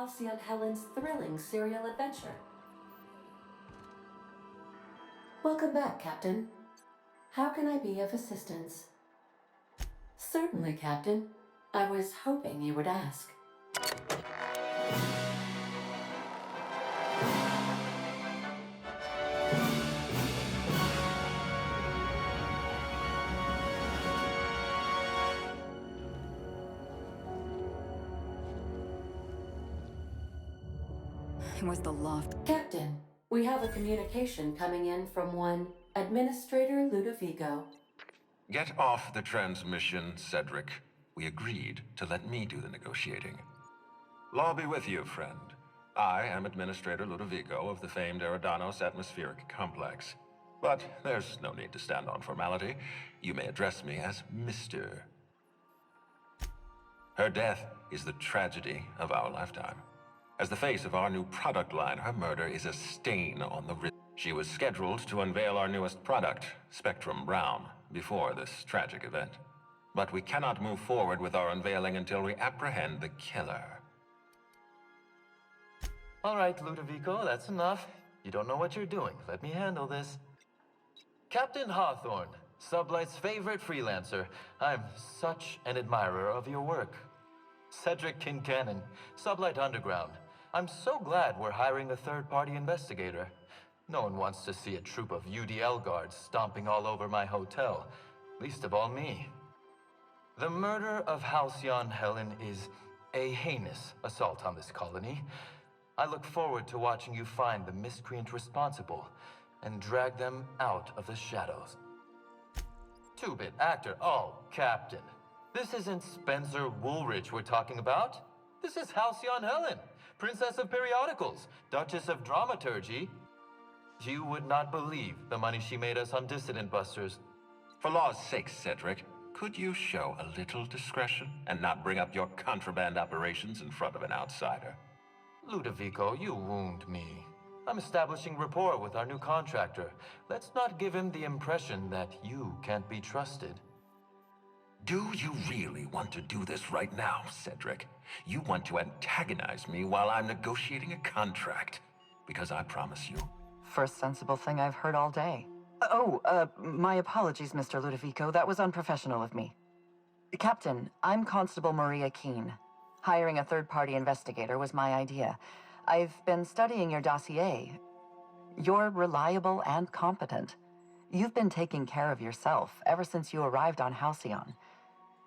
Halcyon Helen's thrilling serial adventure. Welcome back, Captain. How can I be of assistance? Certainly, Captain. I was hoping you would ask. It was the loft. Captain, we have a communication coming in from one Administrator Ludovico. Get off the transmission, Cedric. We agreed to let me do the negotiating. Law be with you, friend. I am Administrator Ludovico of the famed Eridanos atmospheric complex. But there's no need to stand on formality. You may address me as Mr. Her death is the tragedy of our lifetime. As the face of our new product line, her murder is a stain on the Rizzo. She was scheduled to unveil our newest product, Spectrum Brown, before this tragic event. But we cannot move forward with our unveiling until we apprehend the killer. All right, Ludovico, that's enough. You don't know what you're doing. Let me handle this. Captain Hawthorne, Sublight's favorite freelancer. I'm such an admirer of your work. Cedric Kincannon, Sublight Underground. I'm so glad we're hiring a third-party investigator. No one wants to see a troop of UDL guards stomping all over my hotel, least of all me. The murder of Halcyon Helen is a heinous assault on this colony. I look forward to watching you find the miscreant responsible and drag them out of the shadows. Two-bit actor, oh, Captain. This isn't Spencer Woolrich we're talking about. This is Halcyon Helen, Princess of Periodicals, Duchess of Dramaturgy. You would not believe the money she made us on Dissident Busters. For law's sake, Cedric, could you show a little discretion and not bring up your contraband operations in front of an outsider? Ludovico, you wound me. I'm establishing rapport with our new contractor. Let's not give him the impression that you can't be trusted. Do you really want to do this right now, Cedric? You want to antagonize me while I'm negotiating a contract. Because I promise you. First sensible thing I've heard all day. My apologies, Mr. Ludovico. That was unprofessional of me. Captain, I'm Constable Maria Keene. Hiring a third-party investigator was my idea. I've been studying your dossier. You're reliable and competent. You've been taking care of yourself ever since you arrived on Halcyon.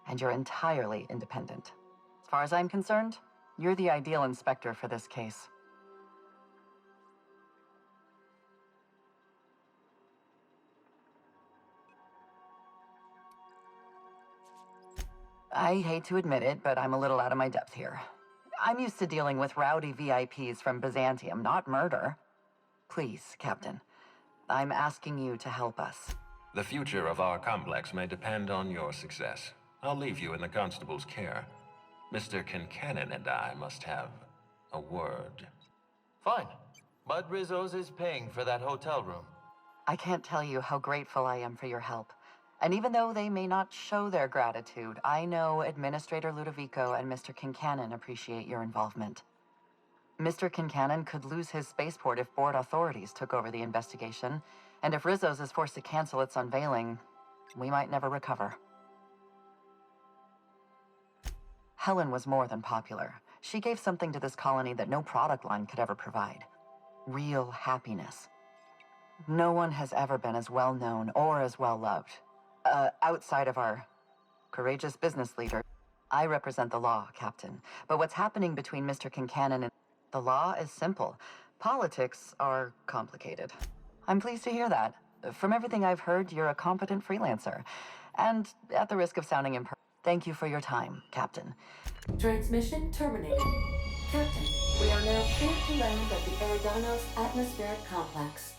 And you're entirely independent. As far as I'm concerned, you're the ideal inspector for this case. I hate to admit it, but I'm a little out of my depth here. I'm used to dealing with rowdy VIPs from Byzantium, not murder. Please, Captain, I'm asking you to help us. The future of our complex may depend on your success. I'll leave you in the constable's care. Mr. Kincannon and I must have a word. Fine, but Rizzo's is paying for that hotel room. I can't tell you how grateful I am for your help. And even though they may not show their gratitude, I know Administrator Ludovico and Mr. Kincannon appreciate your involvement. Mr. Kincannon could lose his spaceport if board authorities took over the investigation, and if Rizzo's is forced to cancel its unveiling, we might never recover. Helen was more than popular. She gave something to this colony that no product line could ever provide. Real happiness. No one has ever been as well known or as well loved. Outside of our courageous business leader. I represent the law, Captain. But what's happening between Mr. Kincannon and the law is simple. Politics are complicated. I'm pleased to hear that. From everything I've heard, you're a competent freelancer. And at the risk of sounding imperfect, thank you for your time, Captain. Transmission terminated. Captain, we are now clear to land at the Eridanos atmospheric complex.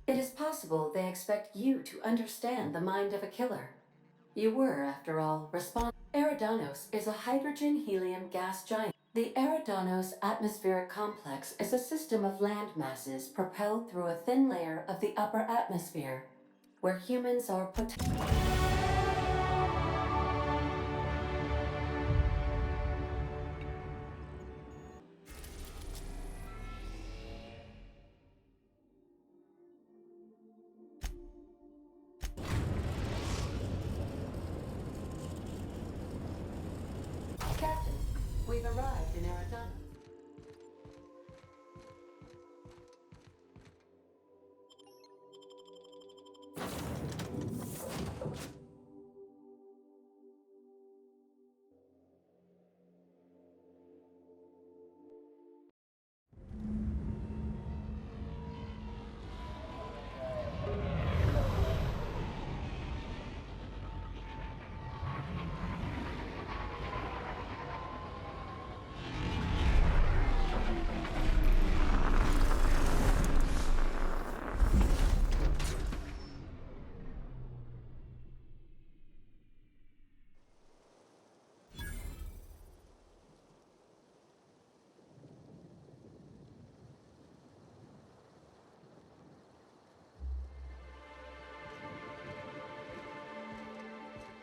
It is possible they expect you to understand the mind of a killer. You were, after all, responsible. Eridanos is a hydrogen-helium gas giant. The Eridanos atmospheric complex is a system of land masses propelled through a thin layer of the upper atmosphere, where humans are in Eridanos.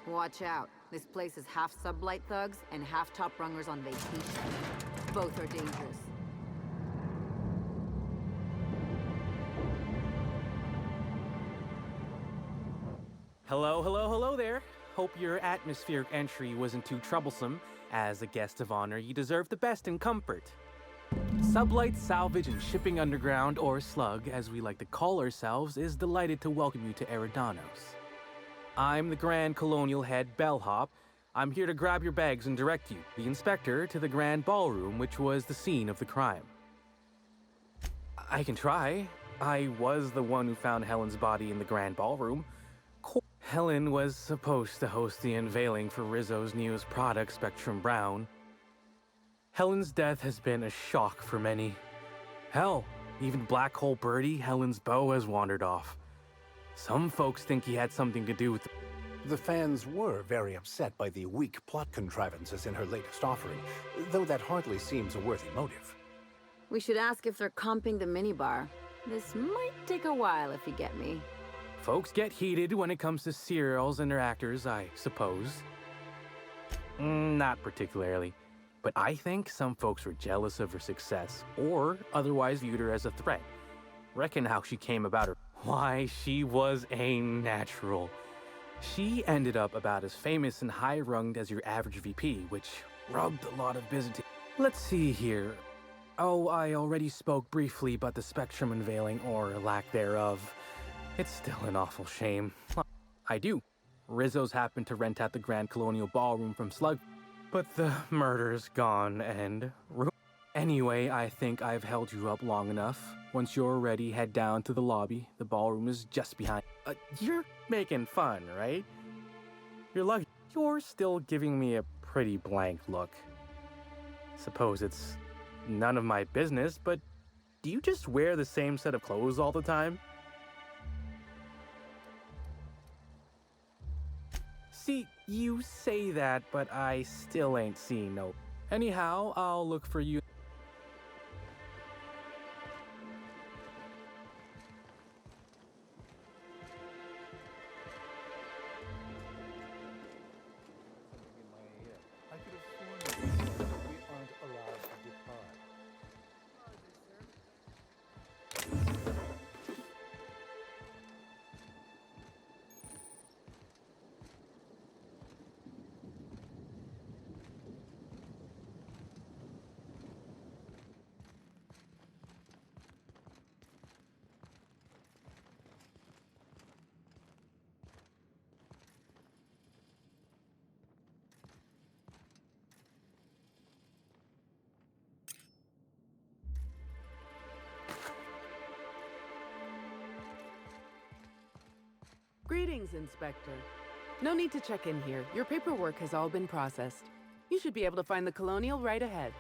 Watch out. This place is half sublight thugs and half top rungers on vacation. Both are dangerous. Hello, hello, hello there. Hope your atmospheric entry wasn't too troublesome. As a guest of honor, you deserve the best in comfort. Sublight Salvage and Shipping Underground, or Slug, as we like to call ourselves, is delighted to welcome you to Eridanos. I'm the Grand Colonial Head Bellhop. I'm here to grab your bags and direct you, the inspector, to the Grand Ballroom, which was the scene of the crime. I can try. I was the one who found Helen's body in the Grand Ballroom. Helen was supposed to host the unveiling for Rizzo's newest product, Spectrum Brown. Helen's death has been a shock for many. Hell, even Black Hole Birdie, Helen's beau, has wandered off. Some folks think he had something to do with The fans were very upset by the weak plot contrivances in her latest offering, though that hardly seems a worthy motive. We should ask if they're comping the minibar. This might take a while if you get me. Folks get heated when it comes to serials and their actors, I suppose. Not particularly. But I think some folks were jealous of her success, or otherwise viewed her as a threat. Reckon how she came about her. Why, she was a natural. She ended up about as famous and high-runged as your average VP, which rubbed a lot of business. Let's see here. Oh, I already spoke briefly about the Spectrum unveiling, or lack thereof. It's still an awful shame. I do. Rizzo's happened to rent out the Grand Colonial Ballroom from Slug, but the murder's gone and... Anyway, I think I've held you up long enough. Once you're ready, head down to the lobby. The ballroom is just behind. You're making fun, right? You're lucky. You're still giving me a pretty blank look. Suppose it's none of my business, but do you just wear the same set of clothes all the time? See, you say that, but I still ain't seen no. Anyhow, I'll look for you. Greetings, Inspector. No need to check in here. Your paperwork has all been processed. You should be able to find the Colonial right ahead.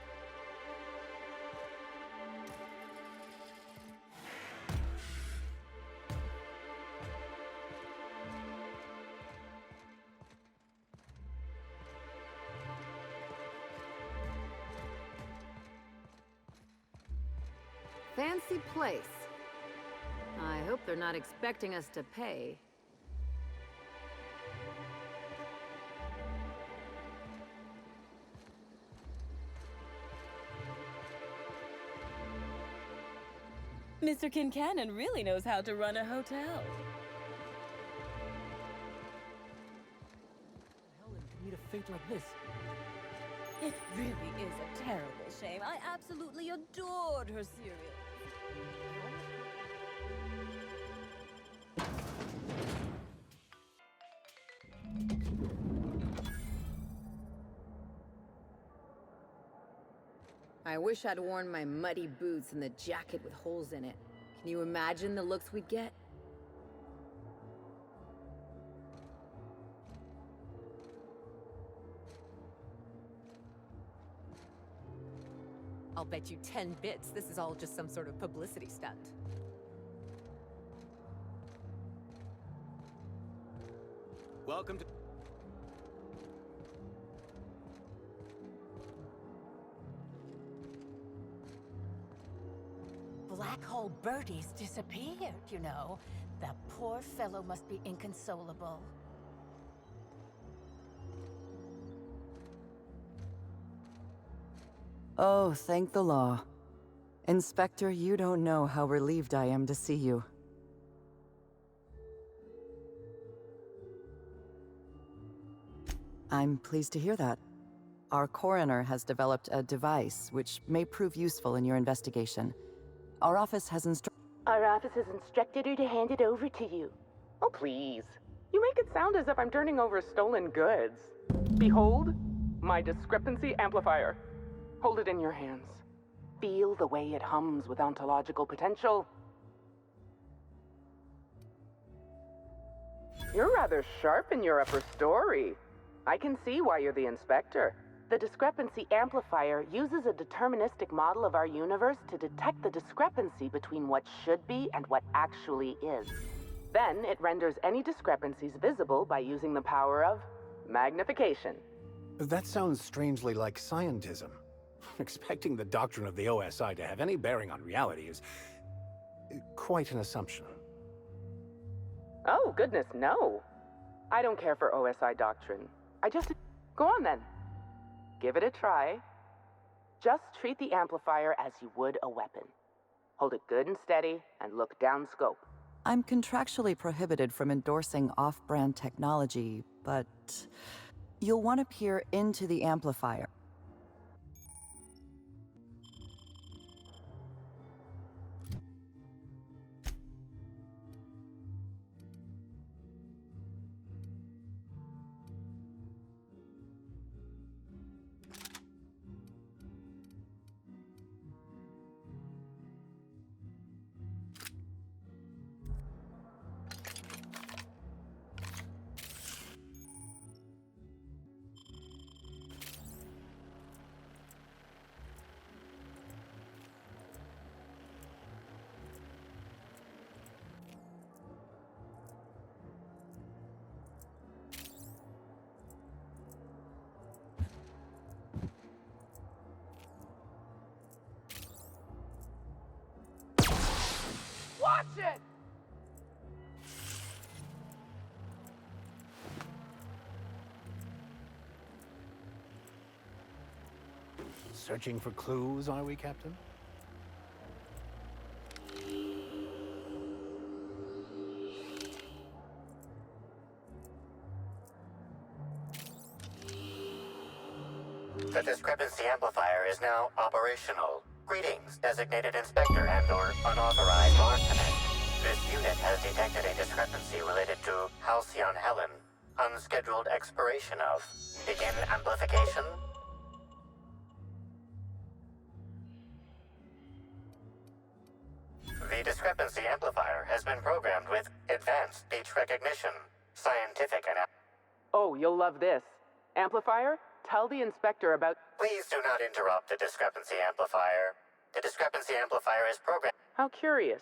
Fancy place. I hope they're not expecting us to pay. Mr. Kincannon really knows how to run a hotel. Helen, meet a fate like this. It really is a terrible shame. I absolutely adored her cereal. I wish I'd worn my muddy boots and the jacket with holes in it. Can you imagine the looks we'd get? I'll bet you 10 bits this is all just some sort of publicity stunt. Welcome to... Black hole Birdie's disappeared, you know. The poor fellow must be inconsolable. Oh, thank the law. Inspector, you don't know how relieved I am to see you. I'm pleased to hear that. Our coroner has developed a device which may prove useful in your investigation. Our office has instructed her to hand it over to you. Oh, please. You make it sound as if I'm turning over stolen goods. Behold, my discrepancy amplifier. Hold it in your hands. Feel the way it hums with ontological potential. You're rather sharp in your upper story. I can see why you're the inspector. The discrepancy amplifier uses a deterministic model of our universe to detect the discrepancy between what should be and what actually is. Then it renders any discrepancies visible by using the power of magnification. That sounds strangely like scientism. Expecting the doctrine of the OSI to have any bearing on reality is quite an assumption. Oh, goodness, no. I don't care for OSI doctrine. Go on then. Give it a try. Just treat the amplifier as you would a weapon. Hold it good and steady and look down scope. I'm contractually prohibited from endorsing off-brand technology, but you'll want to peer into the amplifier. Watch it! Searching for clues, are we, Captain? The discrepancy amplifier is now operational. Greetings, designated inspector and/or unauthorized arsonist. This unit has detected a discrepancy related to Halcyon Helen. Unscheduled expiration of. Begin amplification. The discrepancy amplifier has been programmed with advanced speech recognition, scientific and... Oh, you'll love this. Amplifier, tell the inspector about... Please do not interrupt the discrepancy amplifier. The discrepancy amplifier is programmed... How curious.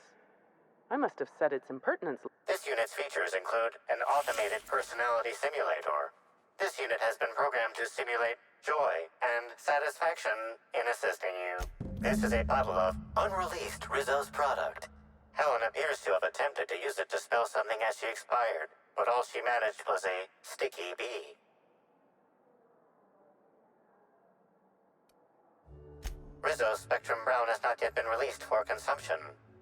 I must have said its impertinence. This unit's features include an automated personality simulator. This unit has been programmed to simulate joy and satisfaction in assisting you. This is a bottle of unreleased Rizzo's product. Helen appears to have attempted to use it to spell something as she expired, but all she managed was a sticky bee. Rizzo's Spectrum Brown has not yet been released for consumption.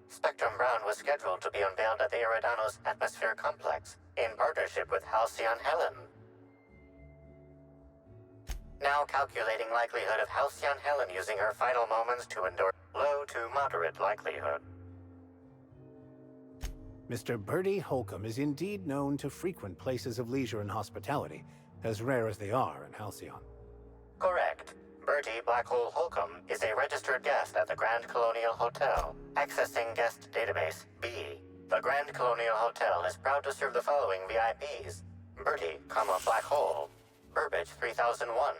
Spectrum Brown was scheduled to be unveiled at the Eridanos Atmosphere Complex in partnership with Halcyon Helen. Now calculating likelihood of Halcyon Helen using her final moments to endure low to moderate likelihood. Mr. Bertie Holcomb is indeed known to frequent places of leisure and hospitality, as rare as they are in Halcyon. Correct. Bertie Blackhole Holcomb is a registered guest at the Grand Colonial Hotel. Accessing guest database B. The Grand Colonial Hotel is proud to serve the following VIPs. Bertie, Black Hole. Burbage 3001.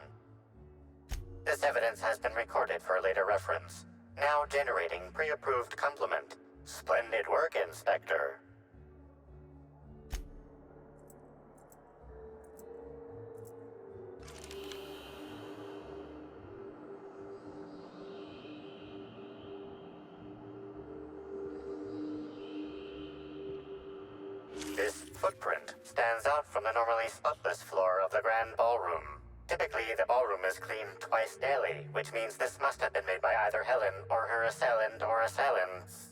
This evidence has been recorded for later reference. Now generating pre-approved compliment. Splendid work, Inspector. This footprint stands out from the normally spotless floor of the grand ballroom. Typically, the ballroom is cleaned twice daily, which means this must have been made by either Helen or her assailant or assailants.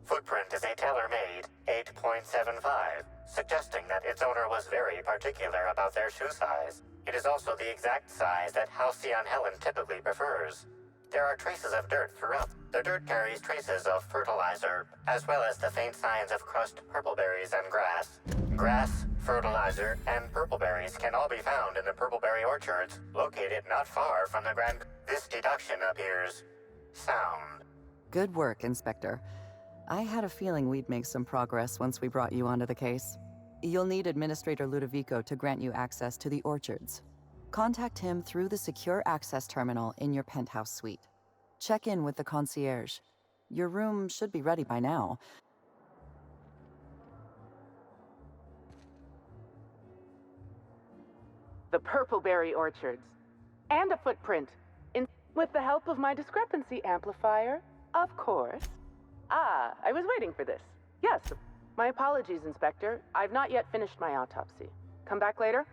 Footprint is a tailor-made 8.75, suggesting that its owner was very particular about their shoe size. It is also the exact size that Halcyon Helen typically prefers. There are traces of dirt throughout. The dirt carries traces of fertilizer, as well as the faint signs of crushed purpleberries and grass. Grass, fertilizer, and purpleberries can all be found in the purpleberry orchards, located not far from the Grand... This deduction appears sound. Good work, Inspector. I had a feeling we'd make some progress once we brought you onto the case. You'll need Administrator Ludovico to grant you access to the orchards. Contact him through the secure access terminal in your penthouse suite. Check in with the concierge. Your room should be ready by now. The Purpleberry Orchards. And a footprint. With the help of my discrepancy amplifier, of course. Ah, I was waiting for this. Yes. My apologies, Inspector. I've not yet finished my autopsy. Come back later?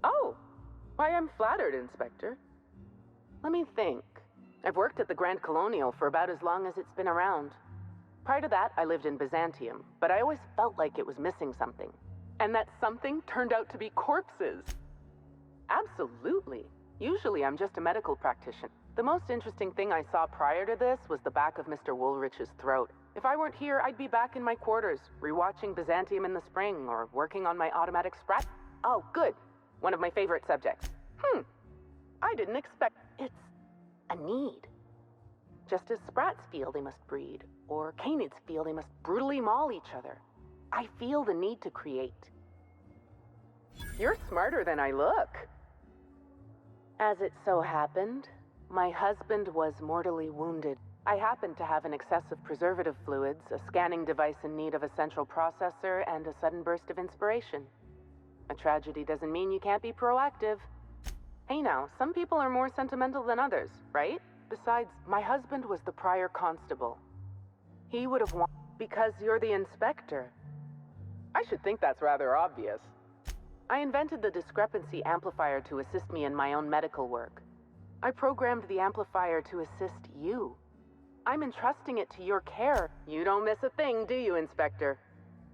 Oh, why, I'm flattered, Inspector. Let me think. I've worked at the Grand Colonial for about as long as it's been around. Prior to that, I lived in Byzantium, but I always felt like it was missing something. And that something turned out to be corpses. Absolutely. Usually I'm just a medical practitioner. The most interesting thing I saw prior to this was the back of Mr. Woolrich's throat. If I weren't here, I'd be back in my quarters, rewatching Byzantium in the spring, or working on my automatic sprat. Oh, good. One of my favorite subjects. I didn't expect... It's a need. Just as sprats feel they must breed, or canids feel they must brutally maul each other. I feel the need to create. You're smarter than I look. As it so happened, my husband was mortally wounded. I happened to have an excess of preservative fluids, a scanning device in need of a central processor, and a sudden burst of inspiration. A tragedy doesn't mean you can't be proactive. Hey now, some people are more sentimental than others, right? Besides, my husband was the prior constable. He would have won because you're the inspector. I should think that's rather obvious. I invented the discrepancy amplifier to assist me in my own medical work. I programmed the amplifier to assist you. I'm entrusting it to your care. You don't miss a thing, do you, Inspector?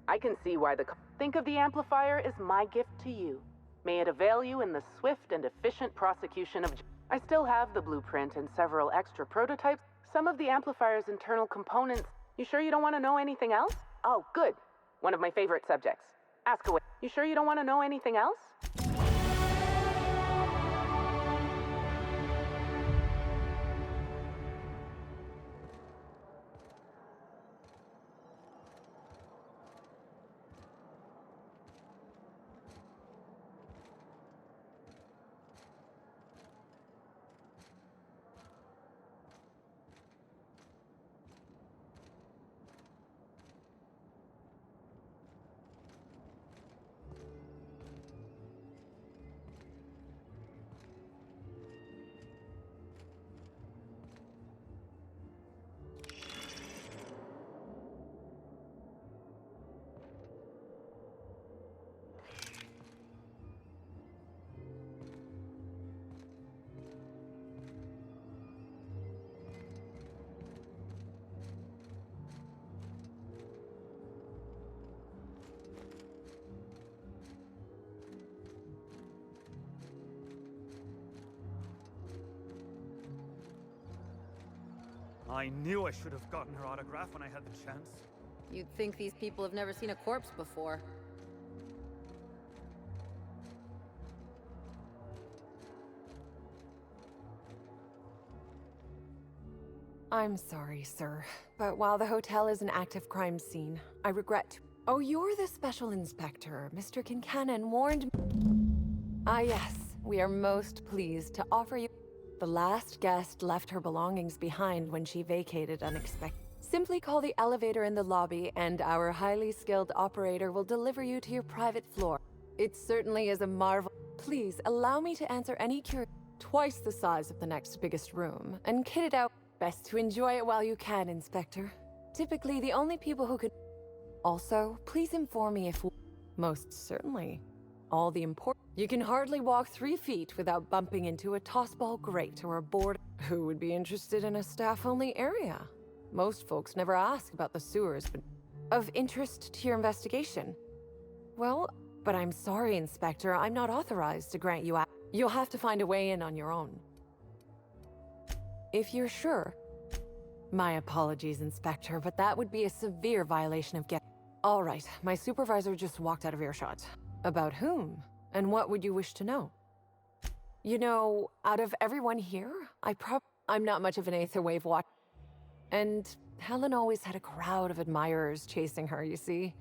I can see why think of the amplifier as my gift to you. May it avail you in the swift and efficient prosecution of... I still have the blueprint and several extra prototypes. Some of the amplifier's internal components. You sure you don't want to know anything else? Oh, good. One of my favorite subjects. Ask away. You sure you don't want to know anything else? I knew I should have gotten her autograph when I had the chance. You'd think these people have never seen a corpse before. I'm sorry, sir, but while the hotel is an active crime scene, I regret to... Oh, you're the special inspector. Mr. Kincannon warned me. Ah, yes. We are most pleased to offer you... The last guest left her belongings behind when she vacated unexpectedly. Simply call the elevator in the lobby, and our highly skilled operator will deliver you to your private floor. It certainly is a marvel. Please, allow me to answer any twice the size of the next biggest room, and kit it out. Best to enjoy it while you can, Inspector. Typically, the only people who could... Also, please inform me if... Most certainly. All the important... You can hardly walk 3 feet without bumping into a tossball grate or a board... Who would be interested in a staff-only area? Most folks never ask about the sewers, but... Of interest to your investigation? Well, but I'm sorry, Inspector. I'm not authorized to grant you... You'll have to find a way in on your own. If you're sure. My apologies, Inspector, but that would be a severe violation of All right, my supervisor just walked out of earshot. About whom? And what would you wish to know? You know, out of everyone here, I'm not much of an Aetherwave watch. And Helen always had a crowd of admirers chasing her, you see.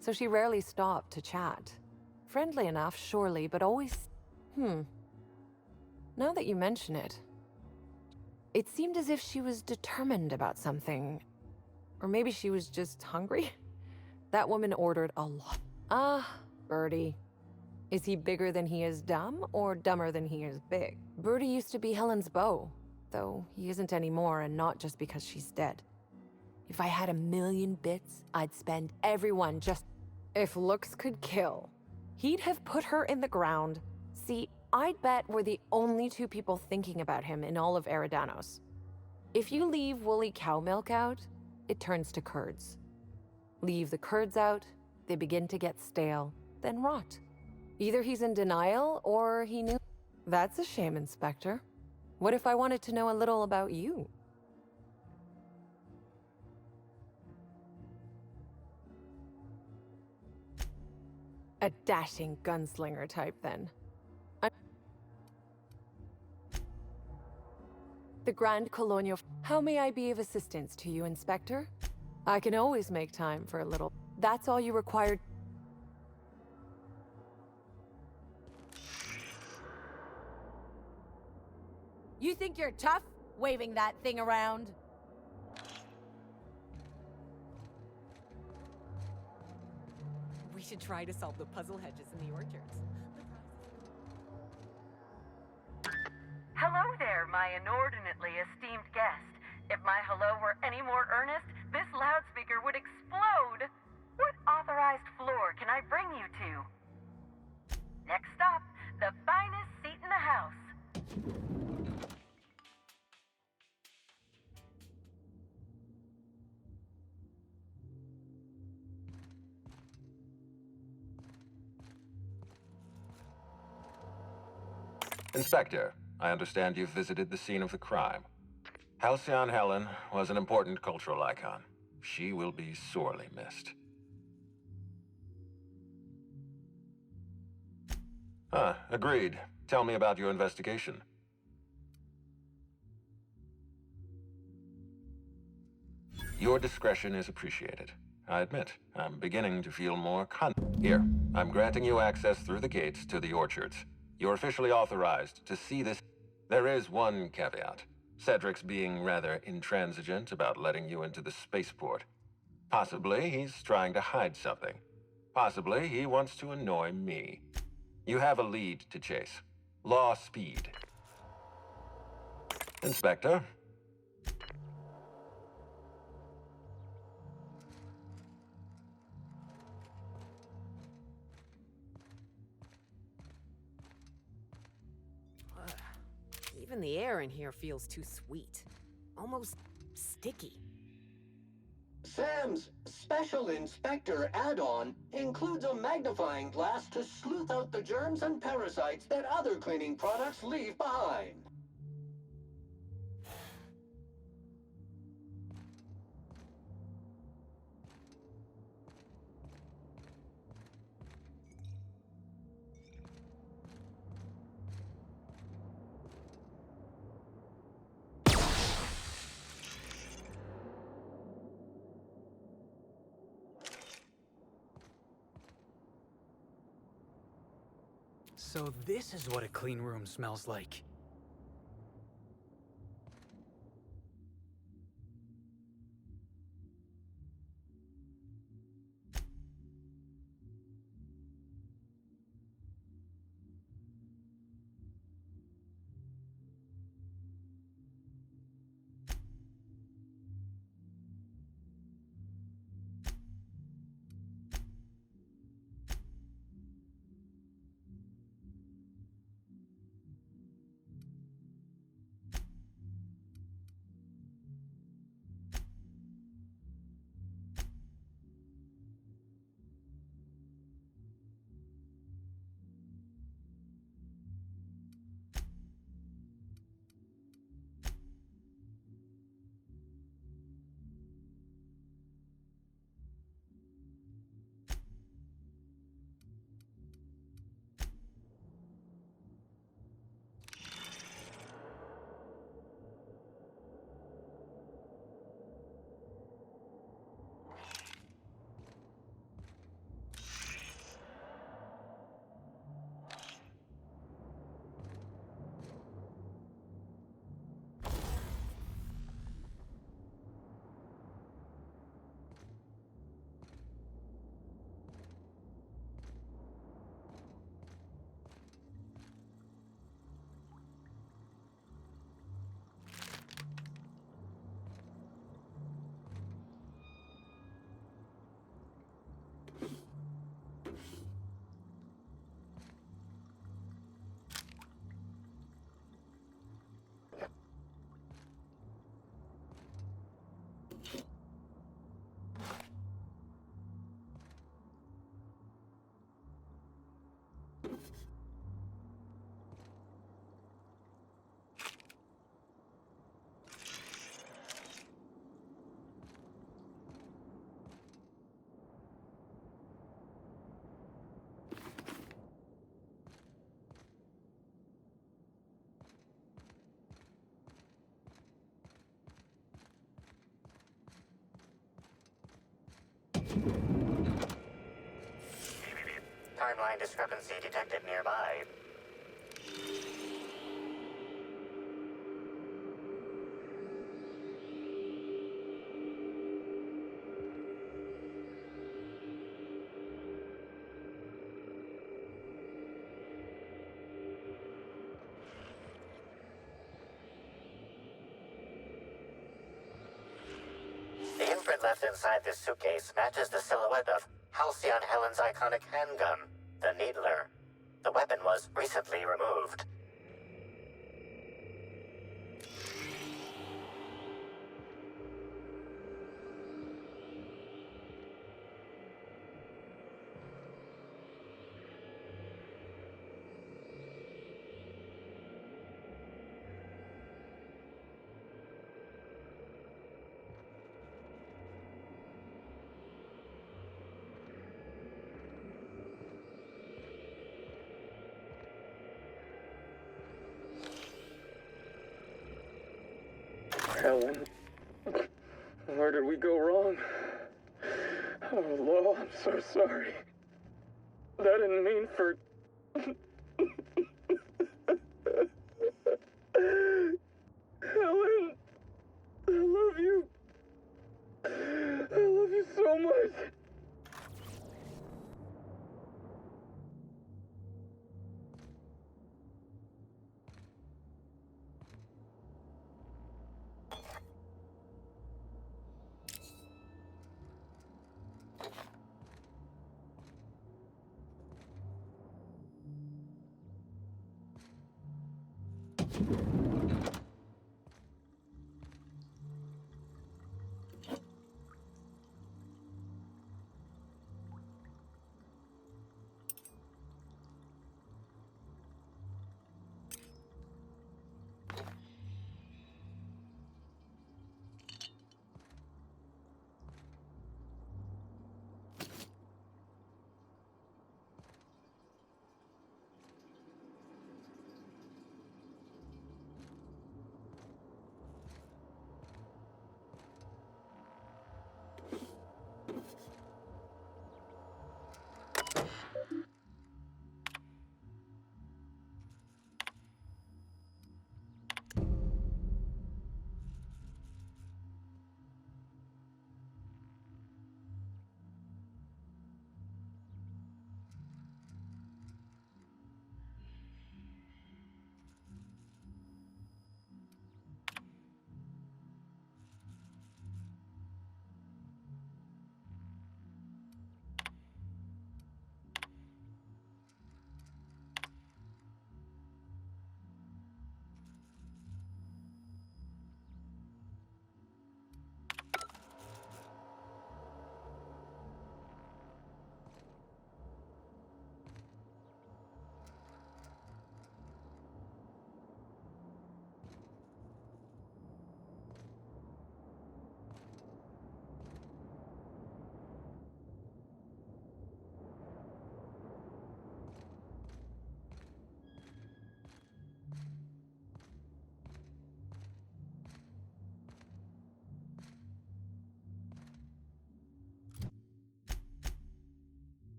So she rarely stopped to chat. Friendly enough, surely, but always... Now that you mention it... It seemed as if she was determined about something. Or maybe she was just hungry? That woman ordered a lot. Ah, Bertie. Is he bigger than he is dumb, or dumber than he is big? Bertie used to be Helen's beau, though he isn't anymore, and not just because she's dead. If I had 1,000,000 bits, I'd spend everyone just... If looks could kill, he'd have put her in the ground. See, I'd bet we're the only 2 people thinking about him in all of Eridanos. If you leave woolly cow milk out, it turns to curds. Leave the curds out, they begin to get stale, then rot. Either he's in denial, or he knew... That's a shame, Inspector. What if I wanted to know a little about you? A dashing gunslinger type, then. The Grand Colonial... How may I be of assistance to you, Inspector? I can always make time for a little... That's all you required... You think you're tough, waving that thing around? We should try to solve the puzzle hedges in the orchards. Hello there, my inordinately esteemed guest. If my hello were any more earnest, this loudspeaker would explode. What authorized floor can I bring you to? Next stop, the finest seat in the house. Inspector, I understand you've visited the scene of the crime. Halcyon Helen was an important cultural icon. She will be sorely missed. Agreed. Tell me about your investigation. Your discretion is appreciated. I admit, I'm beginning to feel more Here, I'm granting you access through the gates to the orchards. You're officially authorized to see this. There is one caveat. Cedric's being rather intransigent about letting you into the spaceport. Possibly he's trying to hide something. Possibly he wants to annoy me. You have a lead to chase. Law speed. Inspector? Even the air in here feels too sweet. Almost sticky. Sam's Special Inspector add-on includes a magnifying glass to sleuth out the germs and parasites that other cleaning products leave behind. So this is what a clean room smells like. Timeline discrepancy detected nearby. The imprint left inside this suitcase matches the silhouette of Halcyon Helen's iconic handgun, the Needler. The weapon was recently removed. Helen, where did we go wrong? Oh, Lo, I'm so sorry. That didn't mean for... Helen, I love you. I love you so much.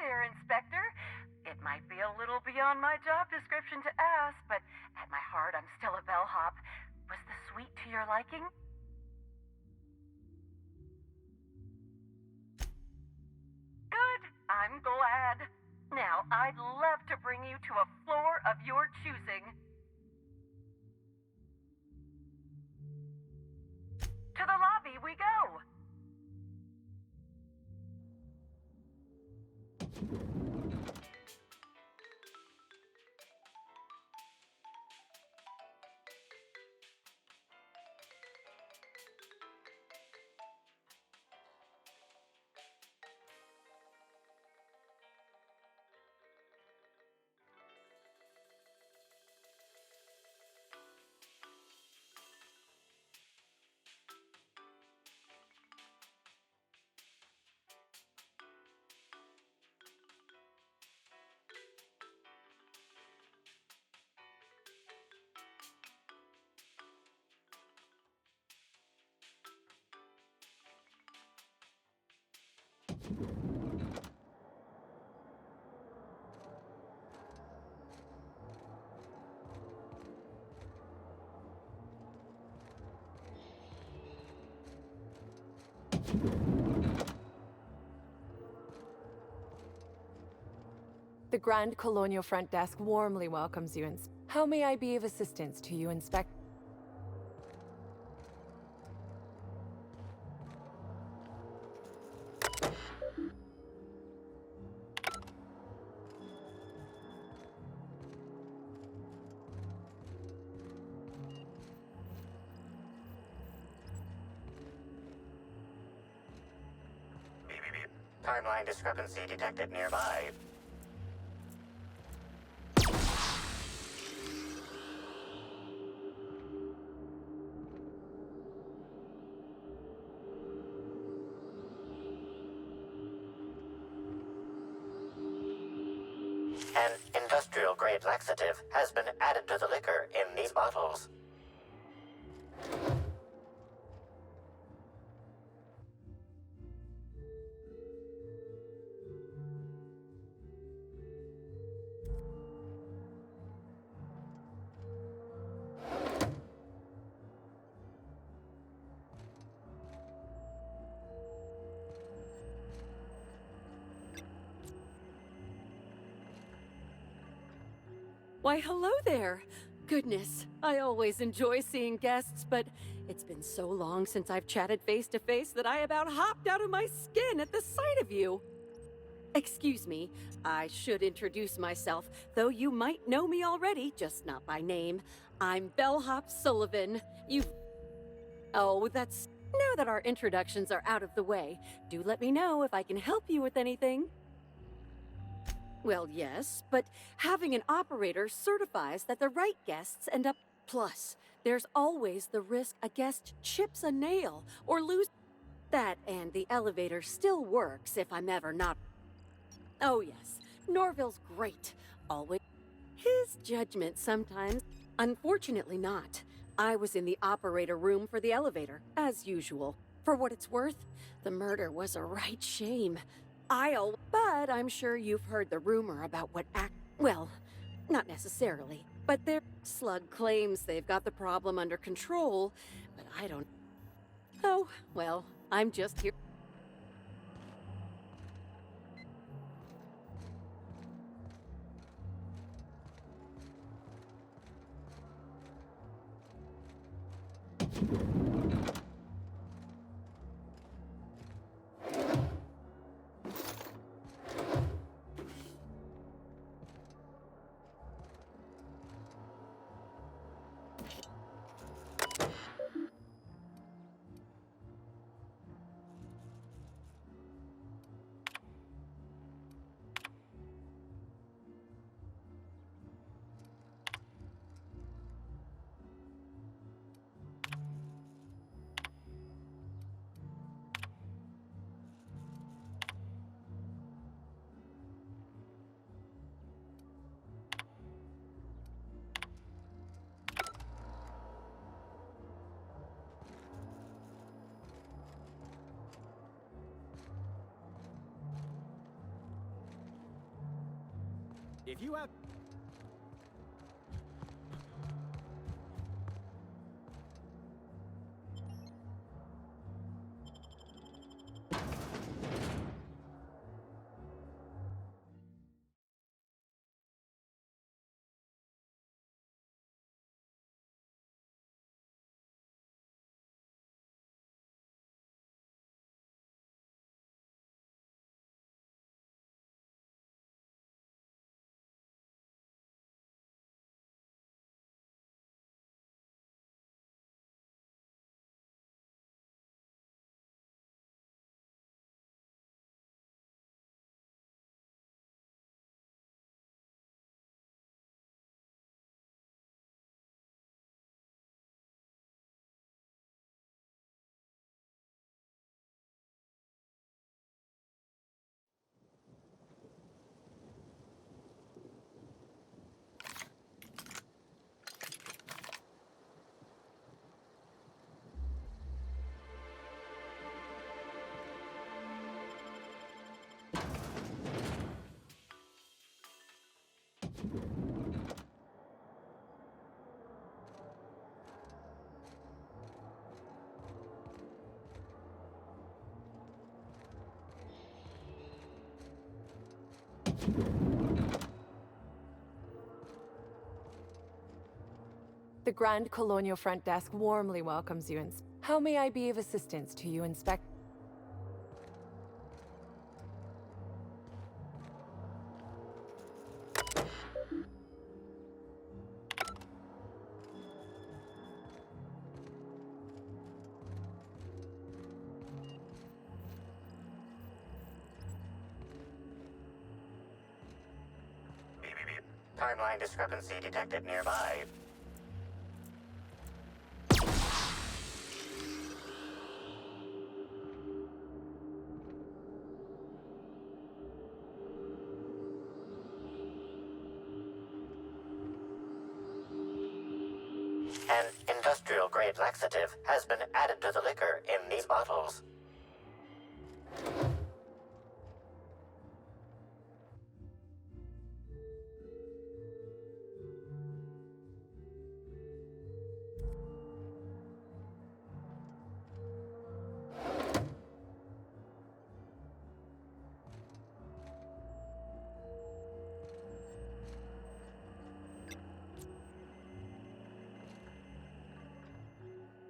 there, Inspector. It might be a little beyond my job description to ask, but at my heart, I'm still a bellhop. Was the suite to your liking? Good. I'm glad. Now, I'd love to bring you to a floor of your choosing. To the lobby we go. The Grand Colonial Front Desk warmly welcomes you. How may I be of assistance to you, Inspector? Timeline discrepancy detected nearby. An industrial-grade laxative has been added to the liquor in these bottles. Why, hello there! Goodness, I always enjoy seeing guests, but it's been so long since I've chatted face to face that I about hopped out of my skin at the sight of you. Excuse me, I should introduce myself, though you might know me already, just not by name. I'm Bellhop Sullivan. Oh, that's... Now that our introductions are out of the way, do let me know if I can help you with anything. Well, yes, but having an operator certifies that the right guests end up... Plus, there's always the risk a guest chips a nail or lose... That and the elevator still works if I'm ever not... Oh yes, Norville's great. Always... His judgment sometimes... Unfortunately not. I was in the operator room for the elevator, as usual. For what it's worth, the murder was a right shame. But I'm sure you've heard the rumor about what well, not necessarily, but their slug claims they've got the problem under control, but I don't... Oh, well, I'm just here... If you have... The Grand Colonial Front Desk warmly welcomes you. How may I be of assistance to you, Inspector? Timeline discrepancy detected nearby. An industrial-grade laxative has been added to the liquor in these bottles.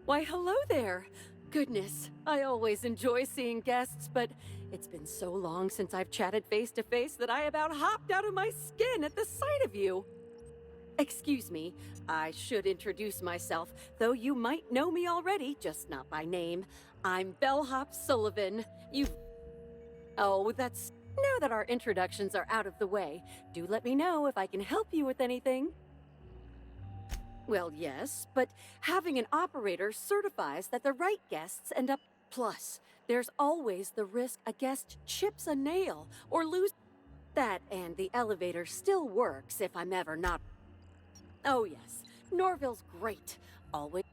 Why, hello there! Goodness, I always enjoy seeing guests, but it's been so long since I've chatted face to face that I about hopped out of my skin at the sight of you. Excuse me, I should introduce myself, though you might know me already, just not by name. I'm Bellhop Sullivan. Oh, that's... Now that our introductions are out of the way, do let me know if I can help you with anything. Well, yes, but having an operator certifies that the right guests end up... Plus, there's always the risk a guest chips a nail or loses that, and the elevator still works if I'm ever not... Oh yes, Norville's great. Always...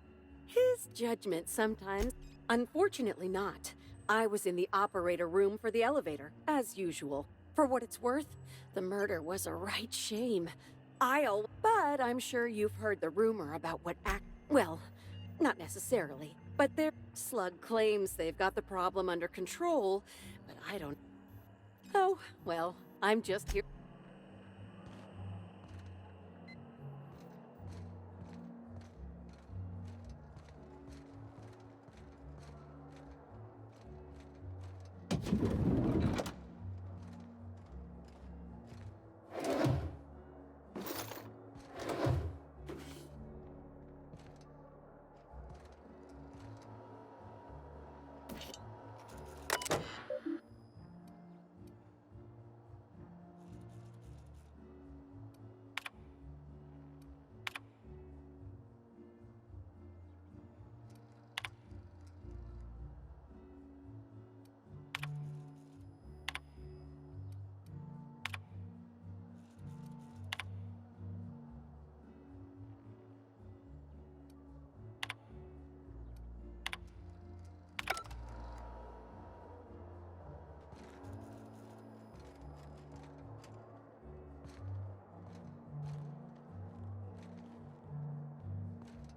His judgment sometimes... Unfortunately not. I was in the operator room for the elevator, as usual. For what it's worth, the murder was a right shame. But I'm sure you've heard the rumor about what well, not necessarily, but their slug claims they've got the problem under control, but I don't... Oh, well, I'm just here...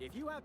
If you have...